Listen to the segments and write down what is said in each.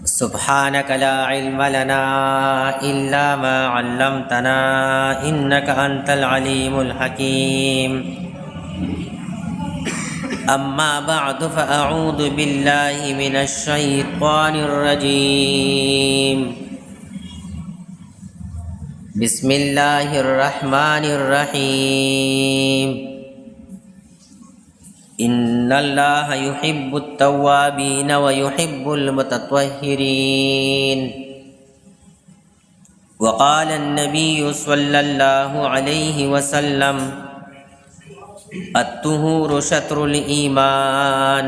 सुब्हानक ला इल्म लना इल्ला मा अल्लमतना इन्नका अंतल अलीमुल हकीम। अम्मा बअद फ़अऊज़ु बिल्लाहि मिनश शैतानिर रजीम। बिस्मिल्लाहिर रहमानिर रहीम। इन्नल्लाहा युहिब्बुत तव्वाबीन व युहिब्बुल मुतत्वहिरीन। वक़ाल अन्नबिय्यु सल्लल्लाहु अलैहि वसल्लम अत्तुहूरु शत्रुल ईमान।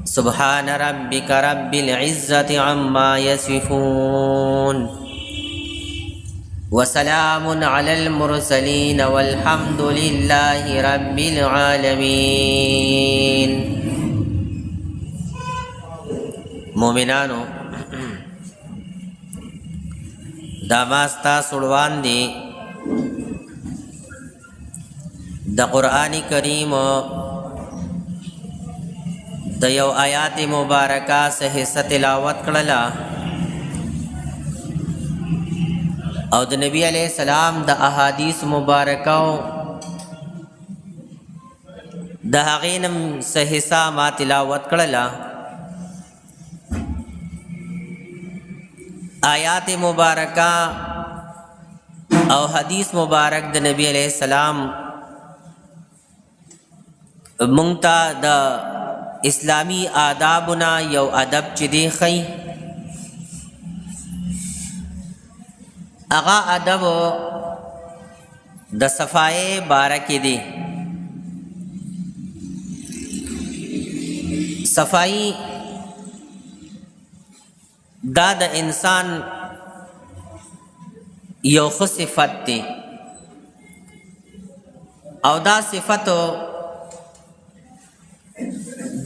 सुब्हान रब्बिका रब्बिल इज़्ज़ति अम्मा यसिफून वसलामुन अलल मुरसलीन वल्हम्दुलिल्लाहि रब्बिल आलमीन। मोमिनानो, दामास्ता सुड़वान दी द क़ुरआनी करीम द यव आयात मुबारका से हिस्सा तिलावत कड़ला और द नबी अलैहिस्सलाम द अहादीस मुबारकाओं द हक़ीनम से हिस्सा मा तिलावत कड़ला। आयात मुबारका और हदीस मुबारक द नबी अलैहिस्सलाम मुंगता द इस्लामी आदाबना यव अदब चिदी खई। अगा अदब द सफ़ाए बारक दी। सफ़ाई दा द इंसान यो खुद सिफत दी और दा सिफत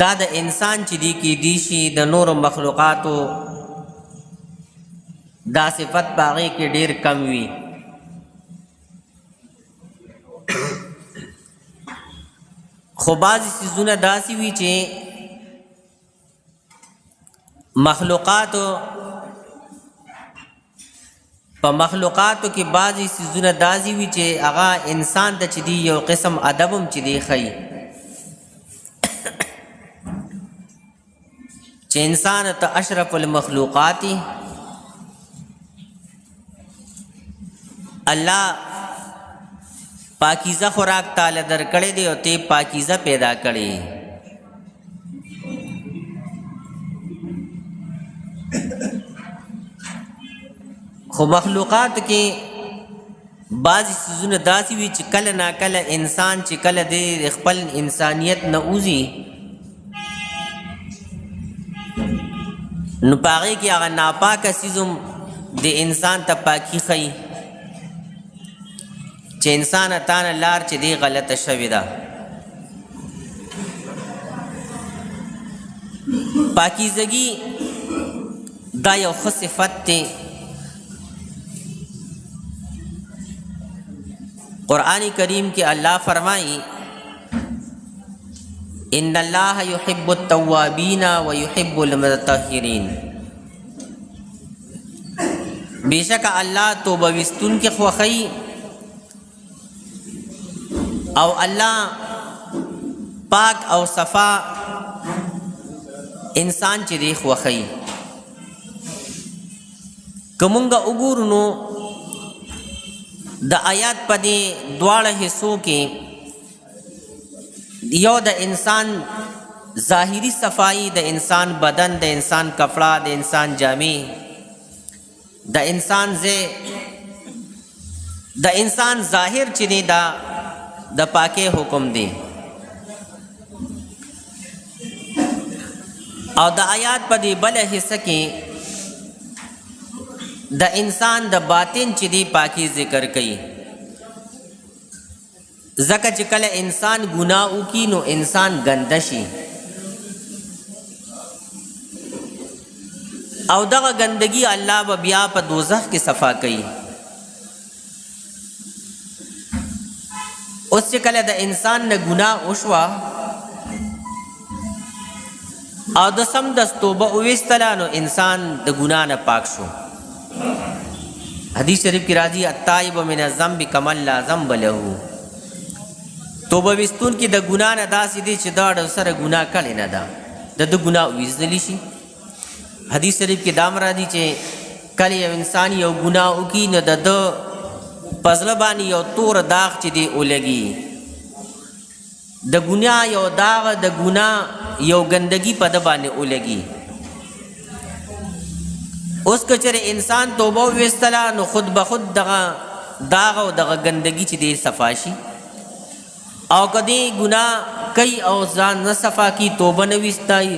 दा द इंसान चिदी की दीशी द नूर मखलूक़ातो दा सिफत बागी के ढेर कम हुई। खुबाज चीज़ों दासी हुई चे मखलूक़ात प मखलूक़ात की बाज़ी चीज़ों दासी हुई चे आगा इंसान द चिदी यो किस्म अदबम चिदी खई चे इंसान त अशरफुल मखलूक़ाती अल्लाह पाकीज़ा खुराक ताला दर कड़े दे और ते पाकीज़ा पैदा करे। खो मखलूक़ात के बाज़ी चीज़ों दासी हुई कल ना कल इंसान कल दे खपल इंसानियत न उज़ी नुपागे की आगा नापाक चीज़ों दे इंसान त पाकी खई चे इंसान तान लार चे दे गलत शविदा। पाकीज़गी दा यो खुद सिफत ते क़ुरआन करीम के अल्लाह फरमाई इन्नल्लाह युहिब्बुत तव्वाबीन व युहिब्बुल मुतत्तहिरीन। बेशक अल्लाह तो बविस्तुन के ख्वखई और अल्लाह पाक और सफ़ा इंसान चिदी ख्वखई। कमुंगा उगुरनो द आयात पदे द्वाड़ हिस्सों के यो द इंसान ज़ाहिरी सफ़ाई द इंसान बदन द इंसान कपड़ा द इंसान जामी द इंसान ज़ाहिर चिनी द पाके हुक्म दे और द आयात पदी बल हिस्सा के द इंसान द बातिन चिदी पाकी जिक्र कई। ज़का चिकल इंसान गुनाह की नो इंसान गंदशी और दगा गंदगी अल्लाह व बिया प दोज़ख की सफ़ा कई। उससे कल द इंसान न गुनाह उशवा او د سم دس توبه وویستله نو انسان د ګناه نه پاک شو. حدیث شریف کی راځي التائب من الذنب کمن لا ذنب له. توبه وستون کی د ګناه نه داسې دی چې دا سره ګناه کړی نه ده، د ګناه ویستلی شي. حدیث شریف کې دام راځي چې کله یو انسان یو ګناه وکړي نو د پزله باندې یو تور داغ چې دی ولګي، د ګناه یو داغ، د ګناه یو ګندګي په د باندې ولګي. اوس که چېرې انسان توبه وویستله نو خود به خود دغه داغ او دغه ګندګي چې دی صفا شي. او که دی ګناه کوي او ځان نه صفا کي، توبه نه ویستایي،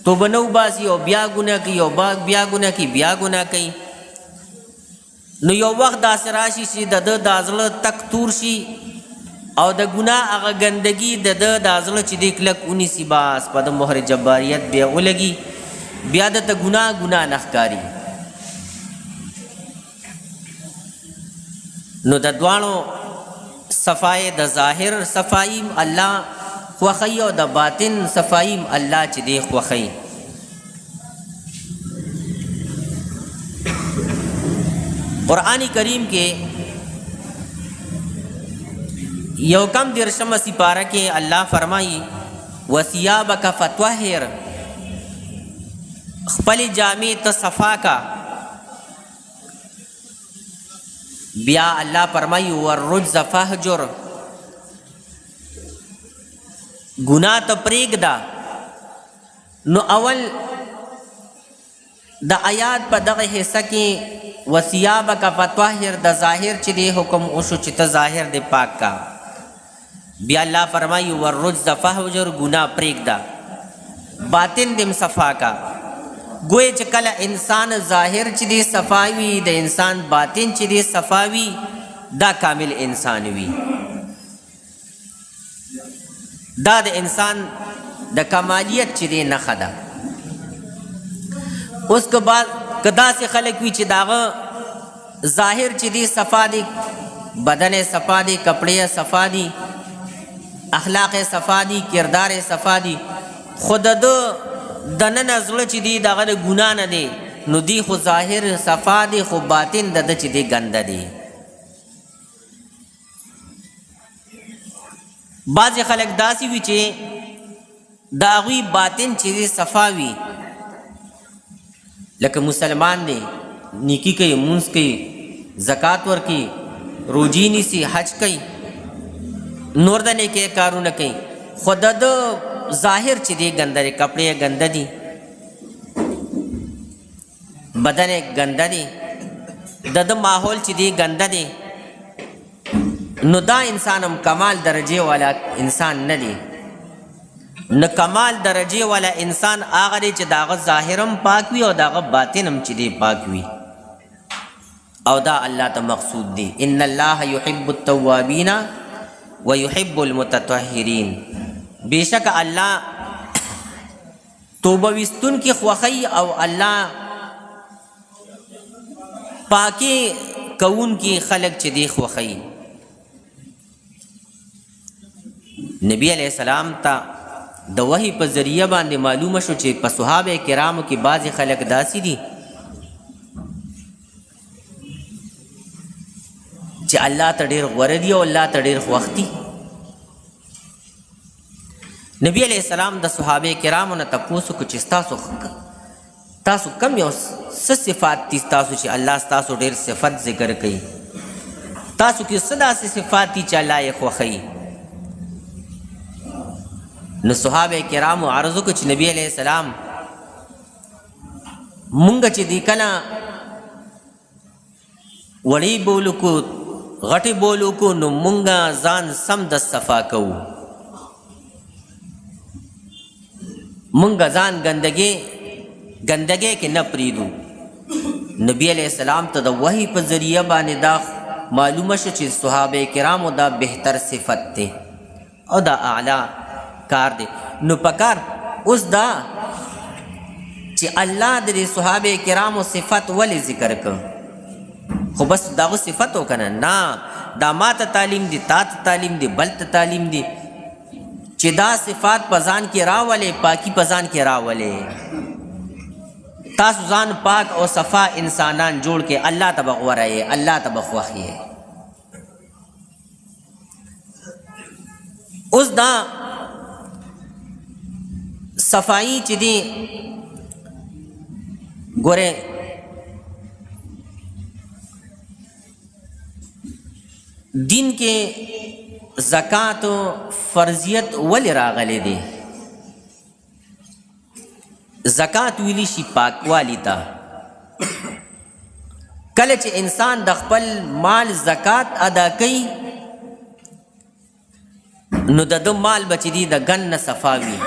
توبه نه وباسي او بیا ګناه کوي او بیا ګناه کوي، بیا ګناه کوي، نو یو وخت داسې راشي چې د ده دا زړه تک تور شي او د ګناه هغه ګندګي د ده دا زړه چې دی کلک ونیسي، بس په د مهر جباریت بیا ولګي، بیا د ته ګناه نه ښکاري. نو د دواړو صفای د ظاهر صفایم الله خوښوي او د باطن صفایم الله چې دی خوښوي. قرآن کریم کې یو کم دیرشم سپاره کې الله فرمایي وثیابک فطهر، خپل جامې ته صفا کا. بیا الله فرمایي والرجز فهجر، ګناه ته پرېږده. نو اول د آیات په دغه حصہ کې وثیابک فطهر د ظاهر چې دی حکم وشو چې ته ظاهر دی پاک کا. بیا الله فرمایي والرجز فهجر، ګناه پرېږده، باطن دم صفا کا. گوئے چې کله انسان ظاهر چې دی صفاوي، د انسان باطن چې دی صفاوي، دا کامل انسان وي. دا د انسان د کمالیت چې دی نښه ده. اوس که بعد که داسې خلک وي چې داغه ظاهر چې دی صفا دی، بدن صفا دی، کپڑے صفا دی، اخلاق صفا دی، کردار صفا دی، خود د نن زړه چې دی دغه د ګناه نه دی، نو دی خو ظاهر صفا دی خو باطن د ده چې دی ګنده دی. بعضې خلک داسې وي چې د هغوی باطن چې دی صفا وي، لکه مسلمان دی، نیکی کوي، مونځ کوي، زکات ورکوي، روجي نیسي، حج کوي، نور د نیکۍ کارونه کوي، خو د ده ظاهر چې دی ګنده دی، کپڑے ګنده دي، بدن ګنده دی، د ده ماحول چې دی ګنده دی، نو دا انسان هم کمال درجه والا انسان نه دی. نو کمال درجه والا انسان هغه دی چې د هغه ظاهر هم پاک وي او د هغه باطن هم چې دی پاک وي، او دا الله ته مقصود دی. ان الله یحب التوابین ویحب المتطهرین، بیشک الله توبه وستون کی خوخی او الله پاکی کون کی خلق چې دی خوخی. نبی علیہ السلام ته د وحی په ذریعہ باندې معلومه شو چې په صحابه کرامو کې بعضی خلق داسې دي چې الله ته ډېر غوره دي او الله ته ډېر خوښ دي. نبی علیہ السلام د صحابه کرامو نه تپوس کو چې تاسو کم یو څه صفات دي تاسو چې الله تاسو ډېر صفت ذکر کوي، تاسو کې څه داسې صفات دي چې الله یې خوښوي. نو صحابه کرامو عرض وکړو چې نبی علیہ السلام مونږ چې دی کله وړي بولو کو غټي بولو کو نو مونږ ځان سم د صفا کوو، مونږ ځان ګندګي کې نه پریدو. نبی علیہ السلام ته د وحی په ذریعہ باندې دا معلومه شو چې صحابه کرامو دا بهتر صفت دی او دا اعلی کار دی. نو پکار اوس دا چې الله د صحابه کرامو صفت ولې ذکر کړ، خو بس داغه صفت وکنه نه، دا ما ته تعلیم دی، تا ته تعلیم دی، بل ته تعلیم دی. چې دا صفات په ځان کې راولې، پاکي په ځان کې راولې. تاسو ځان پاک او صفا انسانان جوړ کې الله ته به غوره یې، الله ته به خوښ یې. اوس دا صفائی چې دی ګوره دین کې زکات و فرضیت ولې راغلی دی؟ زکات ویلی شي پاکوالی ته. کله چې انسان د خپل مال زکات ادا کوي نو د ده مال به چې دی د ګن نه صفا وي،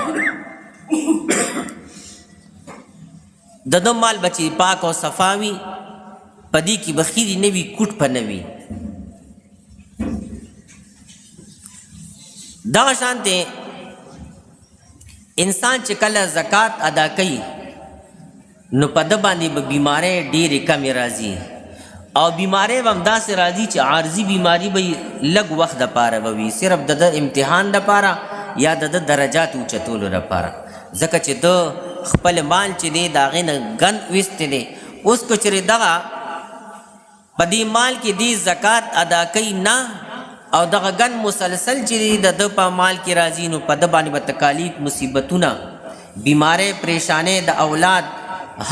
د ده مال به چې پاک او صفا وي، په دې کې به خیري نه وي، کوټ په نه وي. دغه شانتې انسان چې کله زکات ادا کوي نو په ده باندې به بیمارۍ ډېرې کمې راځي، او بیمارۍ به همداسې راځي چې عارضي بیماري به لږ وخت دپاره به وي، صرف د ده امتحان دپاره یا د ده درجات اوچتولو دپاره. ځکه چې ده خپل مال چې دی د هغې نه ګند ویستی دی. اوس که چېرې دغه په دې مال کې دی زکات ادا کوي نه، او دغه ګن مسلسل چې د ده په مال کې راځي نو په ده باندې به تکالیف، مصیبتونه، بیمارۍ، پریشانۍ، د اولاد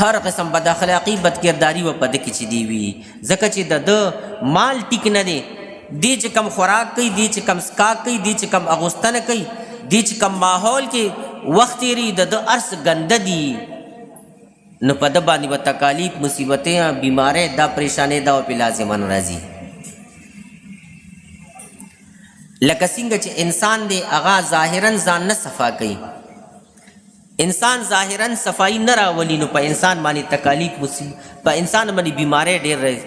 هر قسم بد اخلاقي، بد کرداري به په ده کې چې دی وي. ځکه چې د ده مال ټیک نه دی. دی چې کم خوراک کوي، دی چې کم سکاک کوي، دی چې کم اغوستنه کوي، دی چې کم ماحول کې وخت تېري، د ده ارس ګنده دي، نو په ده باندې به تکالیف، مصیبتیں، بیمارۍ، دا پریشانۍ دا به پې لازمان راځي. لکه څنګه چې انسان دی هغه ظاهرا ځان نه صفا کوي، انسان ظاهرا صفائی نه راولي، نو په انسان باندې تکالیف، په انسان باندې بیمارۍ ډېر راځي.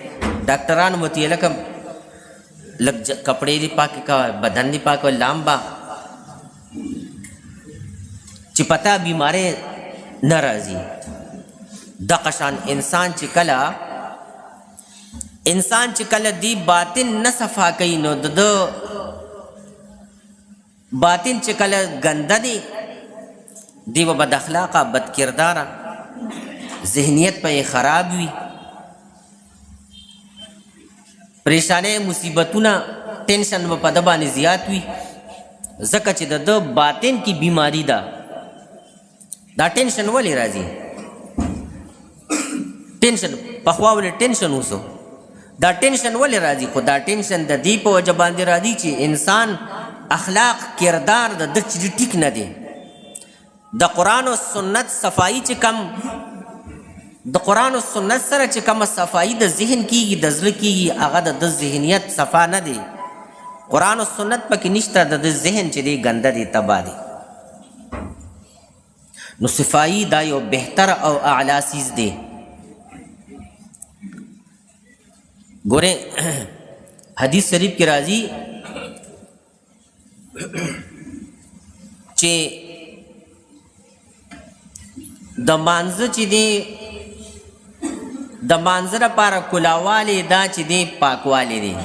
ډاکټران ورته وایي لکه لږ کپړې دې پاکې کوه، بدن دې پاک کوه، لامبه، چې پته بیمارۍ نه راځي. دغه شان انسان چې کله دی باطن نه صفا کوي نو د باطن چې کله ګنده دی، دی به بد اخلاقه، بد کرداره، ذهنیت په یې خراب وي، پریشانۍ، مصیبتونه، ټینشن به په ده باندې زیات وي. ځکه چې د ده باطن کې بیماری ده. دا ټینشن ولې راځي؟ ټینشن پخوا ولې ټینشن اوسو؟ دا ټینشن ولې راځي؟ خو دا ټینشن د دې په وجه باندې راځي چې انسان اخلاق، کردار د ده چې ټیک نه دی. د قرآن و سنت صفائی چې کم، د قرآن و سنت سره چې کومه صفائی د ذهن کېږي، د زړه کېږي، هغه د ده ذهنیت صفا نه دی. قرآن و سنت پکې نشته، د ده ذهن چې دی ګنده دی، تباه دی. نو صفائی دا یو بهتر او اعلی چیز دی. ګورې حدیث شریف کې راځي چې د مانځه چې دی د مانځه لپاره کلاوالی دا چې دی پاکوالی دی.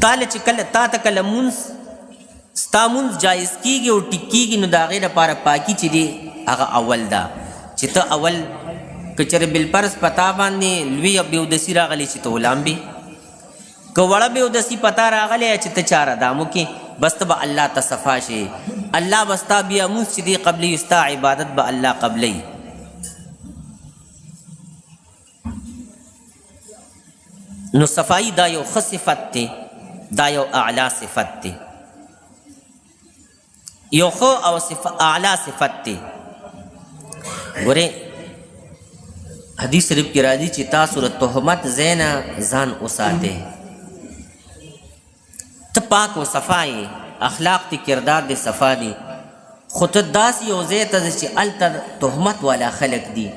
تا ته کله مونځ ستا مونځ جایز کېږي او ټیک کېږي نو د هغې لپاره پاکي چې دی هغه اول ده. چې ته اول که چېرې بالفرض په تا باندې لویه بېودسي راغلی چې ته ولامبې، که وړه بېودسي په تا راغلی چې ته چاره دامو کې، بس ته به الله ته صفا شي، الله به ستا بیا مونځ چې دی قبلوي، ستا عبادت به الله قبلوي. نو صفائی دا یو ښه صفت دی، دا یو اعلی صفت دی، یو ښه او اعلی صفت دی. ګورې حدیث شریف کې راځي چې تاسو د تهمت ځای نه ځان وساتئ. ته پاک و صفا یې، اخلاق دې، کردار دې صفا دی، خو ته داسې یو ځای ته ځې چې هلته تهمت والا خلک دي،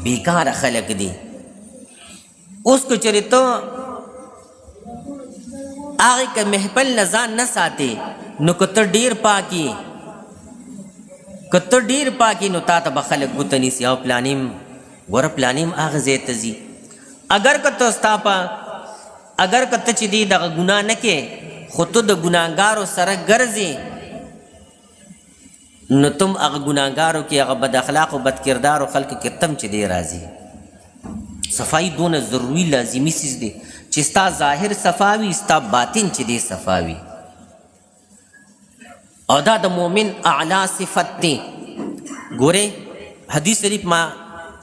بیکاره خلک دي. اوس که چېرې ته هغې که محفل نه ځان نه ساتې نو که ته ډېر پاکې نو تا ته به خلک ګوته نیسي او پلانیم ګوره پلانیم هغه ځای ته ځي. اگر که ته چې دی دغه ګناه نه کې خو ته د ګناهګارو سره ګرځې نو تم هغه ګناهګارو کې هغه بد اخلاق او بد کردارو خلکو کې تم چې دی راځي. صفائی دونه ضروري لازمي څیز دی چې ستا ظاهر صفاوي ستا باطن چې دی صفاوي او دا د مؤمن اعلی صفت دی. ګوره حدیث شریف ما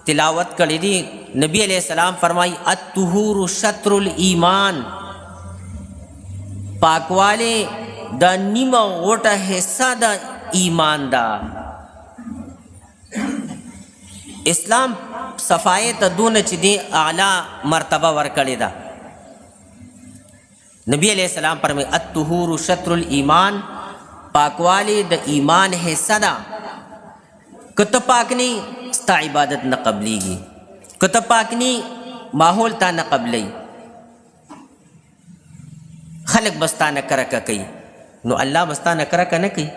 تلاوت کړی دی. نبی علیہ السلام فرمائی الطهور شطر الایمان، پاکواله دا نیمه غوټه حصہ دا ایمان دا. اسلام صفای ته دونه چې دی اعلی مرتبه ورکړی دا. نبی علیہ السلام فرمائی الطهور شطر الایمان، پاکواله د ایمان حصہ دا. کته پاک نی ستا عبادت نه قبلیږي، کته پاک نی ماحول تا نه قبلی، خلق بستا نه کرکه کوي نو الله بستا نه کرکه نه کوي،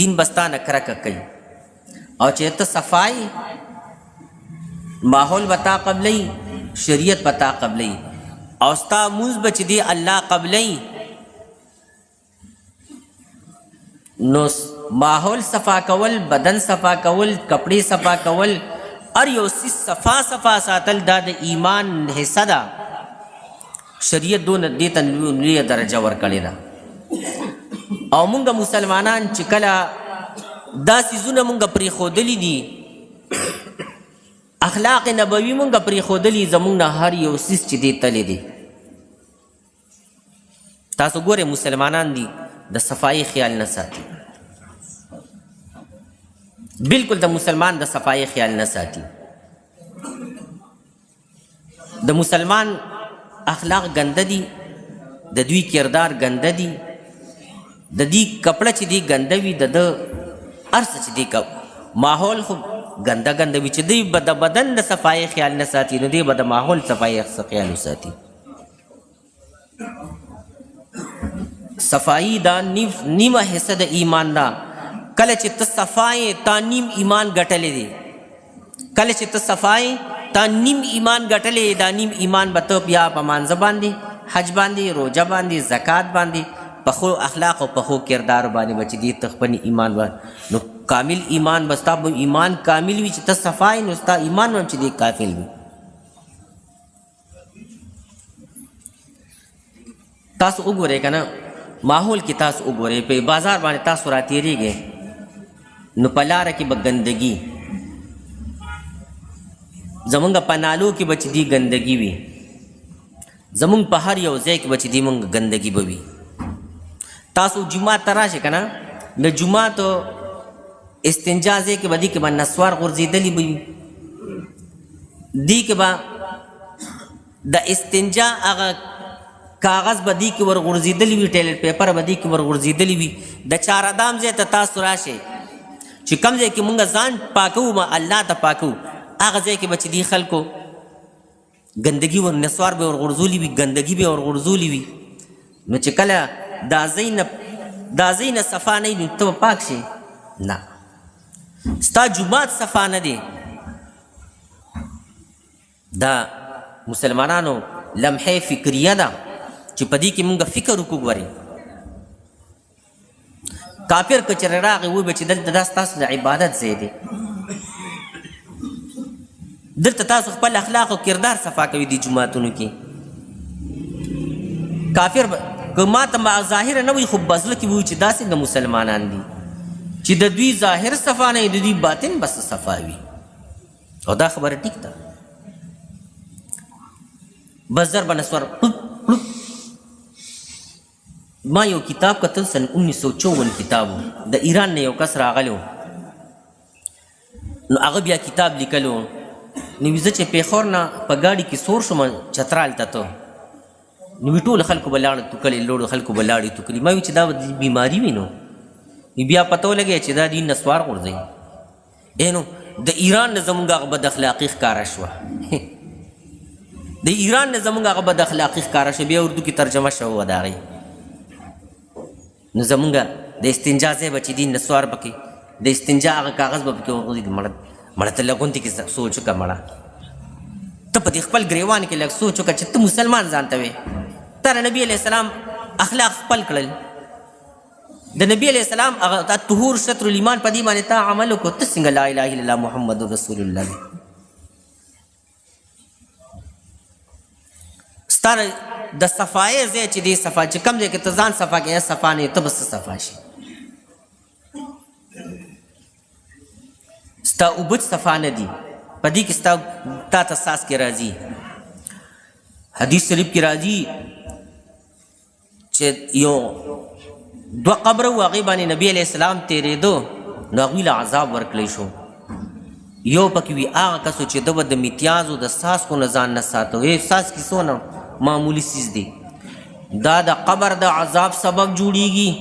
دین بستا نه کرکه کوي. او چې ته صفای ماحول بتا قبلی، شریعت بتا قبلی او ستا مونږ بچ دی الله قبلی نو ماحول صفا کول، بدن صفا کول، کپڑے صفا کول، اور یو سی صفا ساتل دا د ایمان حصہ دا. شریعت دون دیتا لوی درجه ورکړی دا. او مونږ مسلمانان چې کله دا سیزونه مونږ پرېښودلي دي، اخلاق نبوي مونږ پرېښودلي، زمونږ نه هر یو سیز چې دی تللی دی. تاسو ګورئ مسلمانان دي د صفائی خیال نه ساتي، بالکل د مسلمان د صفائی خیال نه ساتي. د مسلمان اخلاق ګنده دي، د دوی کردار ګنده دي، د دې کپړه چې دی ګنده وي، د هر څه چې دی ماحول خو ګنده ګنده وي. چې دوی به د بدن د صفائی خیال نه ساتي نو دوی به د ماحول صفائی خیال وساتي. صفائی دا نیمه حصہ د ایمان دا. کله چې ته صفای تا نیم ایمان ګټلې دی، کله چې ته صفای تا نیم ایمان ګټلې، دا نیم ایمان به ته بیا په مانځه باندې، حج باندې، روژه باندې، زکات باندې، په ښو اخلاق او په ښو کردار باندې به چې دی ته خپل ایمان باندې نو کامل ایمان به ستا ایمان کامل وي. چې ته صفای نو ستا ایمان هم چې دی کامل وي. تاسو وګورئ که نه ماحول کې، تاسو وګورئ په بازار باندې تاسو راتېرېږئ نو په لاره کې به ګندګي، زمونږ په نالو کې به چې دی ګندګي وي، زمونږ په هر یو ځای کې به چې دی مونږ ګندګي به وي. تاسو جومات ته راشئ که نه، د جومات استنجا ځای کې به دې کې به نسوار غورځېدلي به وي، دې کې به د استنجا هغه کاغذ به دې کې ورغورځېدلي وي، ټایلټ پیپر به دې کې ورغورځېدلي وي. د چارهدام ځای ته تاسو راشئ چې کوم ځای کې مونږ ځان پاکوو ما الله ته پاکوو، هغه ځای کې به چې دې خلکو ګندګي نسوار به ورغورځولي وي، ګندګي به ورغورځولي وي. نو چې کله دا ځای نه صفا نه وي نو ته به پاک شې؟ نه، ستا جومات صفا نه دی. دا مسلمانانو لمحه فکریه ده چې په دې کې مونږ فکر وکړو. ګورئ کافر که چېرې راغی ووایي به چې دلته دا ستاسو د عبادت ځای دی، دلته تاسو خپل اخلاق او کردار صفا کوي دي جوماتونو کې. کافر که ما ته ظاهره نه وي خو بزله کې وایي چې دا څنګه مسلمانان دي چې د دوی ظاهر صفا نه وي، د دوی باطن بس صفا وي. او دا خبره ټیک ده. بس در بنسور ما یو کتاب کتل سن 1954 کتابو د ایران نه یو کس راغلی و، نو هغه بیا کتاب لیکلو. نو زه چې پیښور نه په ګاډي کې سور شوم چترال ته ته نو ټول خلکو به لاړې توکلې، لوړو خلکو به لاړې توکلې. ما وی چې دا بیماري وي نو بیا پته ولګی چې دا دین نسوار غورځوي. نو د ایران نه زمونږ هغه بد اخلاقي ښکاره شوه، د ایران نه زمونږ هغه بد اخلاقي ښکاره شوه. بیا اردو کې ترجمه شوه د هغې. نو زمونږ د استنجا ځای به چې دي نسوار پکې، د استنجا هغه کاغذ به پکې ورغورځېږي. مړه ته لږونتې کې سوچ وکړه، مړه ته په دې خپل ګریوان کې لږ سوچ وکړه چې ته مسلمان ځان ته وې. تر نبي علیه السلام اخلاق خپل کړل د نبی علیہ السلام هغه طهور شطر الایمان په دې باندې تا عمل وکړو ته څنګه لا اله الا الله محمد رسول الله ستاره د صفای ځای چې دې صفا چې کم ځای کې ته ځان صفا کې صفا نه ته بس صفا شي ستا اوبد صفا نه دي په دې کې ستا تا تاساس کې راځي حدیث شریف کې راځي چې یو دو قبر واغې باندې نبی علیہ السلام تیرېدو نو هغوی له عذاب ورکړی شو یو پکې وي هغه کسو چې ده به د میتیازو د څاڅکو نه ځان نه ساتو څاڅکي څونه معمولی چیز دی دا د قبر د عذاب سبب جوړیږي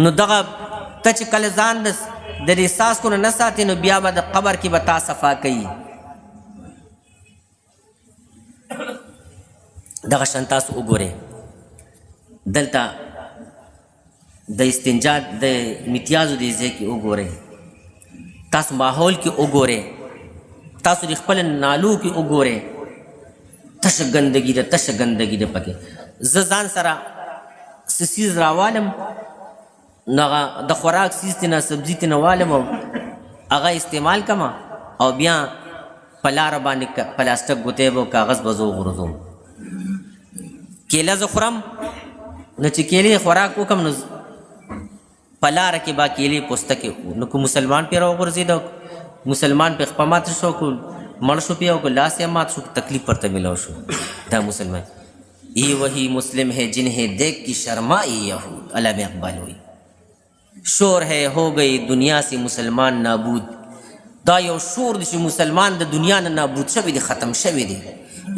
نو دغه ته چې کله ځان د دې څاڅکو نه نه ساتې نو بیا به د قبر کې به تا صفا کوي دغه شان تاسو وګورئ دلته د استنجا د میتیازو د ځای کې وګورئ تاسو ماحول کې وګورئ تاسو د خپل نالو کې وګورئ تشه ګندګي ده تشه ګندګي ده پکې زه ځان سره څه څیز راوالم نو هغه د خوراک څیز ته نه سبزي ته نه والم او هغه استعمال کما او بیا په لاره باندې پلاستیک ګوتې به کاغذ به زه وغورځوم کیله زه خورم نو چې کیلې خوراک وکم نو په لاره کې به کیلې پوستکې نو که مسلمان پې راوغورځېد مسلمان پې خپه ماته شو که مړ شو پې او که لاس یې مات شو تکلیف ورته ملو شو دا مسلمان یہ وہی مسلم ہے جنہیں دیکھ کی شرمائی یہود علامہ اقبال ہوئی شور ہے ہو گئی دنیا سے مسلمان نابود دا یو شور دی چې مسلمان د دنیا نه نابود شوی دی ختم شوی دی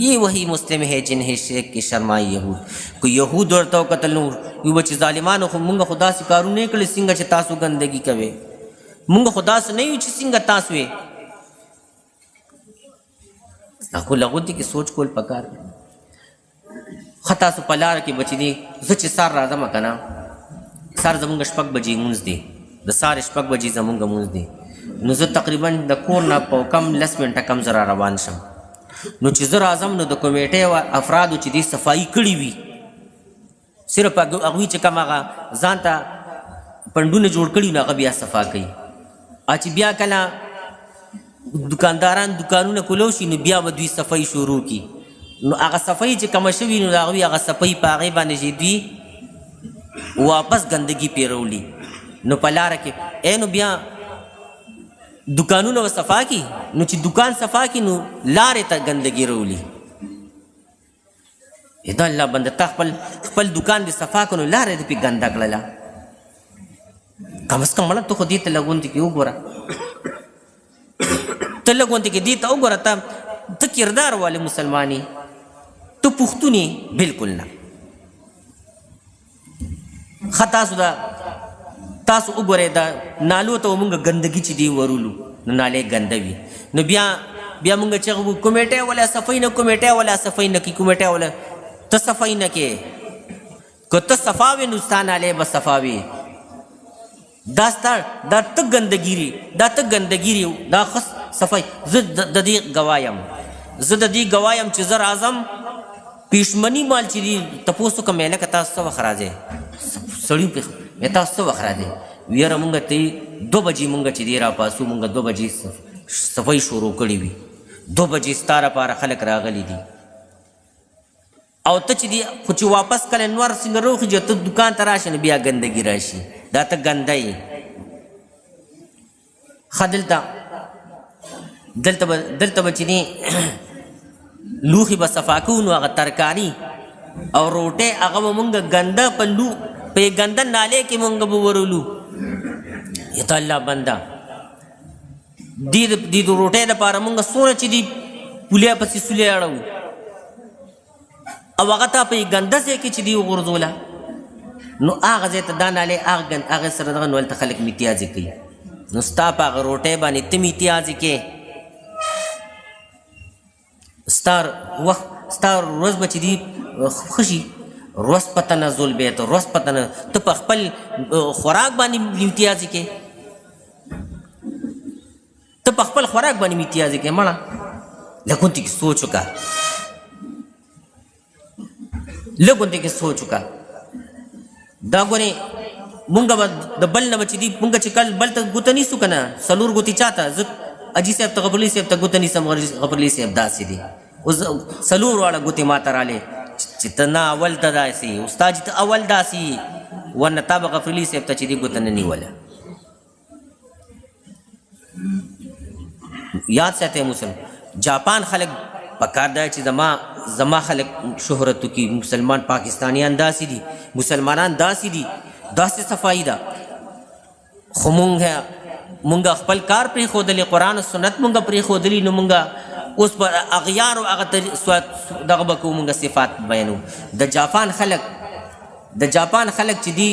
یہ وہی مسلم ہے جنہیں شیخ کی شرمائی یہود کو یہود ورته وکتل نو یو چې ظالمانو خو مونږ خو داسې کارونه کړي څنګه چې تاسو ګندګي کوئ مونږ خو داسې نه یو چې څنګه تاسو یې خو لغوتې کې سوچ کول پکار ښه تاسو په لاره کې بچي دي زه چې سار راځم که نه سار زمونږ 6 بجې مونځ دی د سار 6 بجې زمونږ مونځ دی نو زه تقریبا د کور نه په کم 10 منټه کم زه را روان شم نو چې زه راځم نو د کمیټې افرادو چې دې صفایي کړي وي صرف هغوی چې کوم هغه ځان ته پنډونه جوړ کړي نو هغه بیا صفا کوي چې بیا کله دکانداران دکانونه کولو شي نو بیا به دوی صفایي شروع کړي نو هغه صفایي چې کمه شوي نو د هغوی هغه صفایي په هغې باندې چې دوی واپس ګندګي پرې راولي نو په لاره کې نو بیا دکانونه صفا کی نو چې دکان صفا کی نو لارې ته ګندګي راولي دا الله بنده تا خپل دکان دې صفا کړو لارې دې پې ګنده کړله کم از کم مړه ته خو دې ته لګونتې کې وګوره ته لګونتې کې دې ته وګوره ته کردار والے مسلمانی ته پښتون یې بلکل نه ښه تاسو وګورئ دا نالو ته مونږ ګندګي چې دی ورولو نو نالې ګنده وي نو بیا مونږ چې کمیټه ولا صفای نه کمیټه ولا صفای نه کی کمیټه ولا ته صفای نه کې که ته صفا وي نو ستا نالې به صفا وي دا ته ګندګي دا ته ګندګي دا خاص صفای زه د دې ګوایم چې زه راځم پیشمنی مال چې دی تپوس کوم لکه تاسو څه وخت راځئ سړي تاسو څه وخت راځئ ویره مونږ ته 2 بجې مونږ چې دی راپاسو مونږ 2 بجې صفایي شروع کړې وي 2 بجې ستا لپاره خلک راغلي دي او ته چې دی خو چې واپس کله نور څنګه روخېږي ته دکان ته راشي نو بیا ګندګي راشي دا ته ګنده یې ښه دلته به چې دی لوښي به صفا کوو نو هغه ترکاري او روټۍ هغه به مونږ ګنده په ګنده نالې کې مونږ به ورولو یا ته الله بنده دې روټۍ دپاره مونږ څونه چې دي پولې پسې سولې اړوو او هغه ته په ګنده ځای کې چې دي وغورځوله نو هغه ځای ته دا نالې هغه سره دغه نو هلته خلک میتیازې کوي نو ستا په هغه روټۍ باندې ته میتیازې کې ستا ورځ به چې دي ښه شي روز په تنزل به ته روز په ته په خپل خوراک باندې امتیازي کې ته په خپل خوراک باندې امتیازي کې مړه لګونتې کې سوچ وکړه دا ګورې مونږ به د بل نه به چې دي مونږ چې کل بل ته ګوته نیسو که نه څلور ګوتې چاته زه حاجي صاحب ته غفرلي صاحب ته ګوته نیسم غفرلي صاحب داسې دي اوس څلور واړه ګوتې ما ته رالې چې ته نه اول ته داسې استاد چې ته اول داسې ورنه تا به غفرلي صاحب ته چې دي ګوته نه نیوله یاد ساتئ مسلم جاپان خلک پکار دی چې زما خلک شهرت وکړي مسلمان پاکستانیان داسې دي مسلمانان داسې دي داسې صفایي ده خو مونږ خپل کار پرېښودلی قرآن و سنت مونږ پرېښودلي نو مونږ اوس په اغیارو هغه دغه به کوو مونږ صفات بیانو د جاپان خلک چې دي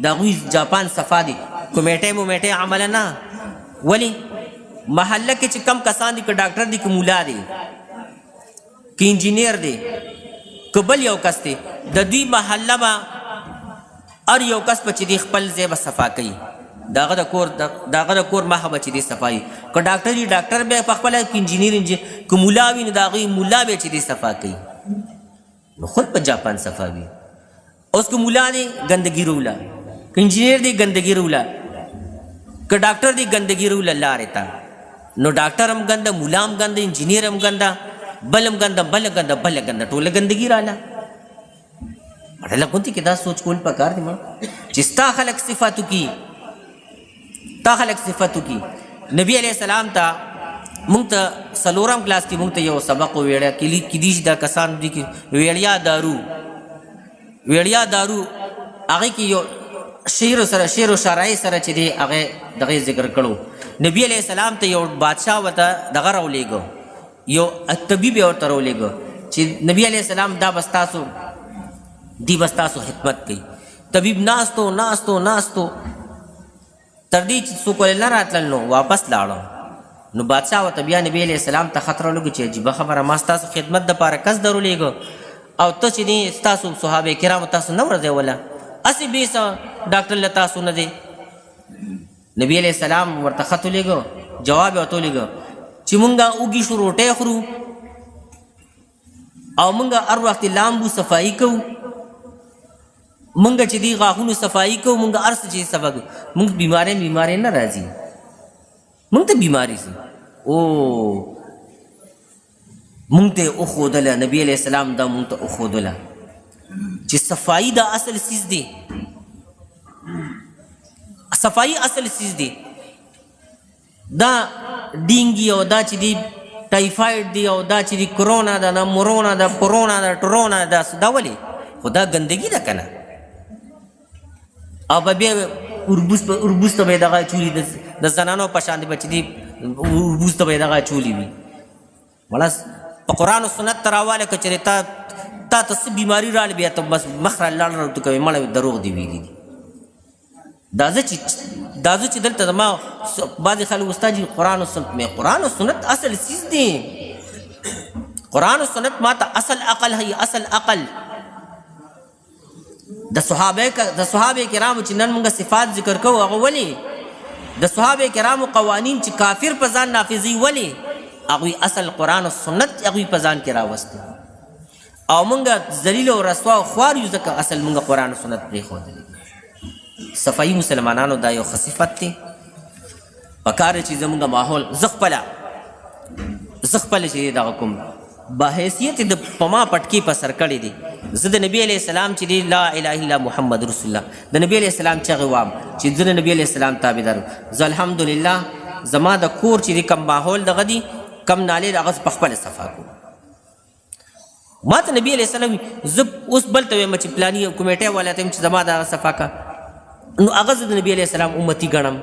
د هغوی جاپان صفا دي کمیټۍ مومیټۍ عمله نه ولې محله کې چې کم کسان دي که ډاکټر دي که مولا دی که انجینیر دی که بل یو کس دی د دوی محله به هر یو کس به چې دی خپل ځای به صفا کوي د هغه د کور مخه به چې دی صفا وي که ډاکټر وي ډاکټر بیا پخپله که انجینیر که مولا وي نو د هغوی مولا بیا چې دی صفا کوي نو خود په جاپان صفا وي اوس که مولا دی ګندګي روله که انجینیر دی ګندګي روله که ډاکټر دی ګندګي روله لارې ته نو ډاکټر هم ګنده مولا هم ګنده انجینیر هم ګنده بل هم ګنده بله ګنده ټوله ګندګي راله اړه لګونتي کې دا سوچ کول پکار دی چې ستا خلک صفاتو کی نبی علیہ السلام ته مونږ ته څلورم کلاس کې مونږ ته یو سبق وویړی کیدای شي دا کسان دي کې ویړیا دارو هغې کې یو شعر و شاعرۍ سره چې دی هغې دغه ذکر کړو نبی علیہ السلام ته یو بادشاه ورته دغه راولېږو یو طبیب یې ورته راولېږو چې نبی علیہ السلام دا بس تاسو خدمت کوي طبیب ناستو تر دې چې څوک ولې نه راتلل نو واپس لاړو نو بادشاه ورته بیا نبی علیہ السلام ته خط راولېږو چې عجیبه خبره ما ستاسو خدمت دپاره کس درولېږو او ته چې دی ستاسو صحابه کرامو تاسو نه ورځوله هسې بې څه ډاکټر له تاسو نه دی نبی علیہ السلام ورته خط ولېږو جواب یې ورته ولېږو چې مونږ اوږې شو روټۍ خورو او مونږ هر وخت لامبو صفایي کوو مونږ چې دی غاښونو صفایي کوو مونږ هر څه چې صفا کوو مونږ بیماری نه راځي مونږ ته بیماري سي مونږ ته وښودله نبي علیہ السلام دا مونږ ته وښودله چې صفایي دا اصل چیز دی صفایي اصل چیز دی دا ډینګي او دا چې دی ټایفاید دی او دا چې دی کرونا ده دا مورونا ده پرونا ده ټرونا ده دا ولې خو دا ګندګي ده که نه او به بیا اربوز ته به یې دغه چولي د زنانو په شان دی به چې دی اربوز ته به یې دغه چولي وي مړه په قرآن و سنت ته راواله که چېرې تا ته څه بیماري راغله بیا ته بس مخ را لاړ ورته کوې مړه دروغ دې ویلي دي دا زه چې دلته زما بعضې خلک استاد جي قرآن و سنت اصل چیز دی قرآن و سنت ما ته اصل عقل ہے اصل عقل د صحابه کرامو چې نن موږ صفات ذکر کوو هغه ولې د صحابه کرامو قوانین چې کافر په ځان نافظي ولې هغوی اصل قرآن و سنت هغوی په ځان کې راوسته او موږ ذلیل او رسوا او خوار یو ځکه اصل موږ قرآن و سنت پرېښودلی صفایي مسلمانانو دا یو ښه صفت دی پکار دی چې زموږ ماحول زه خپله چې دغه کوم باحیثیت د په ما پټکي په سر کړی دی زه د نبی علیہ السلام چې دی لا اله الا محمد رسول الله د نبی علیہ السلام چغې وام چې زه د نبی علیہ السلام تابعدار زه الحمدلله زما د کور چې دی کم ماحول دغه دی کم نالې د هغه په خپله صفا کوم ما ته نبی علیہ السلام زه اوس بل ته وایم چې پلاني کمیټۍ والا ته چې زما د صفا کا نو هغه زه د نبی علیہ السلام امتي ګڼم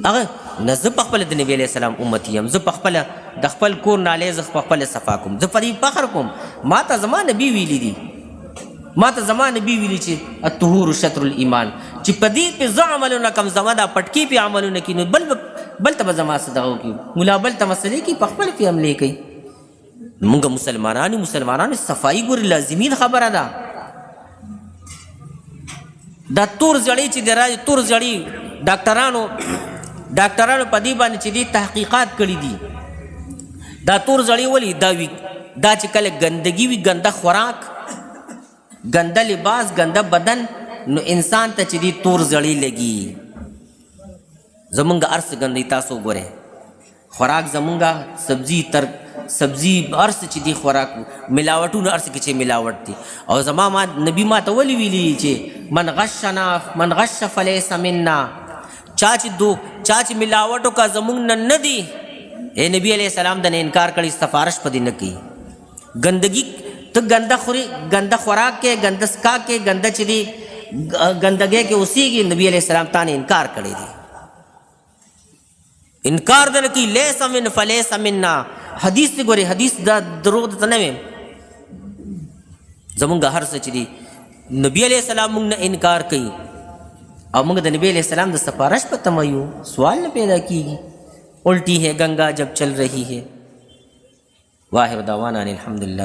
هغه نه زه پخپله د نبی علیہ السلام امتي یم زه پخپله د خپل کور نالې زه پخپله صفا کوم زه په دې فخر کوم ما ته زما نبي ویلي دي چې الطهور شطر الایمان چې په دې پې زه عملونه کوم زما دا پټکي پې عملونه کوي نو بل ته به زما څه دغه وکړي ملا بل ته مسلې کوي پخپله پې حملې کوي موږ مسلمانانو صفایي ګورې لازمین خبره ده دا تور زړی چې دی راځي تور زړی ډاکټرانو په دې باندې چې دي تحقیقات کړي دي دا تور زړی ولې دا چې کله ګندګي وي ګنده خوراک ګنده لباس ګنده بدن नो इंसान ته چې دی تور زړی لګي زمونږ ارس ګندې تاسو ګوره خوراک زمونږ سبزی ارس چې دی خوراک ملاوټونه ارس کې چې ملاوټ دي او زما ما نبی ما ته ولي ویلي چې من غش فلیس منا چا چې ملاوټو کا زمونږ نه دی اے نبی علیہ السلام د نه انکار کړي سفارش پدې نه کوي ګندګي ته ګنده خوري ګنده خوراک کې ګنده سکا کې ګنده چې دی ګندګي کې اوسېږي نبی علیہ السلام تا نه انکار کړی دی انکار دل کی لیس من فلیس منا حدیث دی ګوري حدیث دا دروغ ته نه وي زمونږ هر څه چې دی نبی علیہ السلام موږ نه انکار کوي او موږ د نبی علیہ السلام د سفارش په تمه یو سوال نه پیدا کیږي الٹی ہے گنگا جب چل رہی ہے واحد دعوانا الحمدللہ